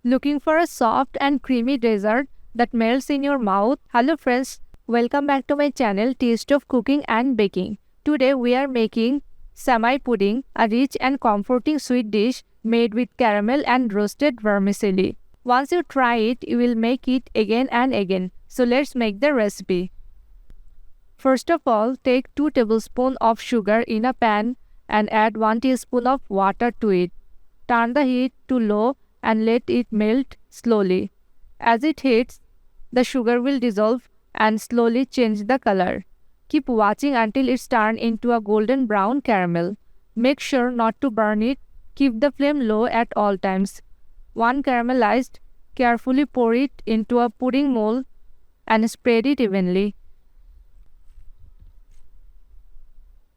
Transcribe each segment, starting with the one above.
Looking for a soft and creamy dessert that melts in your mouth? Hello friends, welcome back to my channel Taste of Cooking and Baking. Today we are making Semai Pudding, a rich and comforting sweet dish made with caramel and roasted vermicelli. Once you try it, you will make it again and again. So let's make the recipe. First of all, take 2 tablespoons of sugar in a pan and add 1 teaspoon of water to it. Turn the heat to low and let it melt slowly. As it heats, the sugar will dissolve and slowly change the color. Keep watching until it's turned into a golden brown caramel. Make sure not to burn it. Keep the flame low at all times. Once caramelized, carefully pour it into a pudding mold and spread it evenly.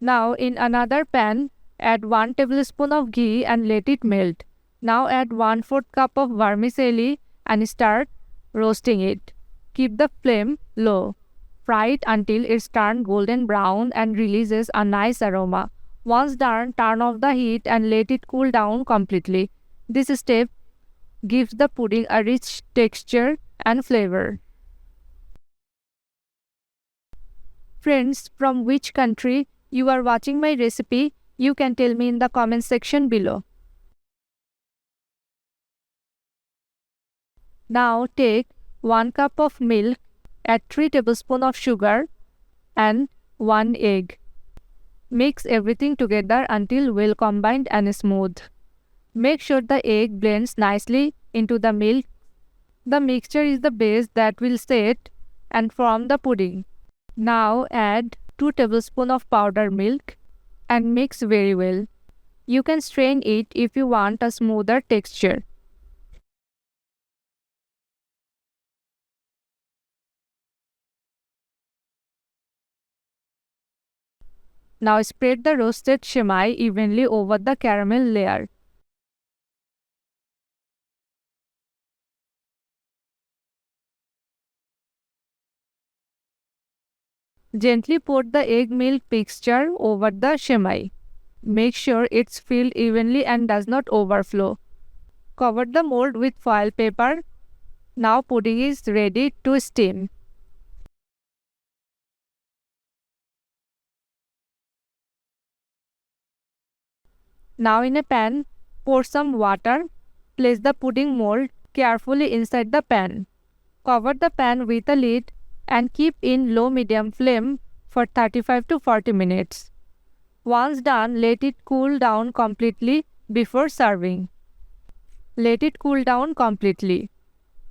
Now in another pan, add 1 tablespoon of ghee and let it melt. Now add 1/4 cup of vermicelli and start roasting it. Keep the flame low. Fry it until it's turned golden brown and releases a nice aroma. Once done, turn off the heat and let it cool down completely. This step gives the pudding a rich texture and flavor. Friends, from which country you are watching my recipe, you can tell me in the comment section below. Now take 1 cup of milk, add 3 tablespoons of sugar and 1 egg. Mix everything together until well combined and smooth. Make sure the egg blends nicely into the milk. The mixture is the base that will set and form the pudding. Now add 2 tablespoons of powdered milk and mix very well. You can strain it if you want a smoother texture. Now spread the roasted semai evenly over the caramel layer. Gently pour the egg milk mixture over the semai. Make sure it's filled evenly and does not overflow. Cover the mold with foil paper. Now pudding is ready to steam. Now in a pan, pour some water. Place the pudding mold carefully inside the pan. Cover the pan with a lid and keep in low-medium flame for 35 to 40 minutes. Once done, let it cool down completely before serving. Let it cool down completely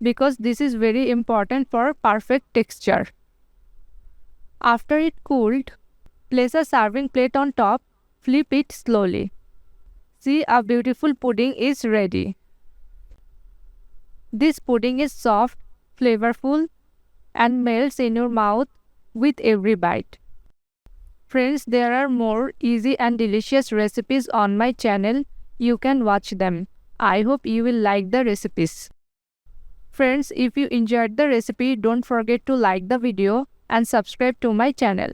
because this is very important for perfect texture. After it cooled, place a serving plate on top, flip it slowly. See, a beautiful pudding is ready. This pudding is soft, flavorful, and melts in your mouth with every bite. Friends, there are more easy and delicious recipes on my channel. You can watch them. I hope you will like the recipes. Friends, if you enjoyed the recipe, don't forget to like the video and subscribe to my channel.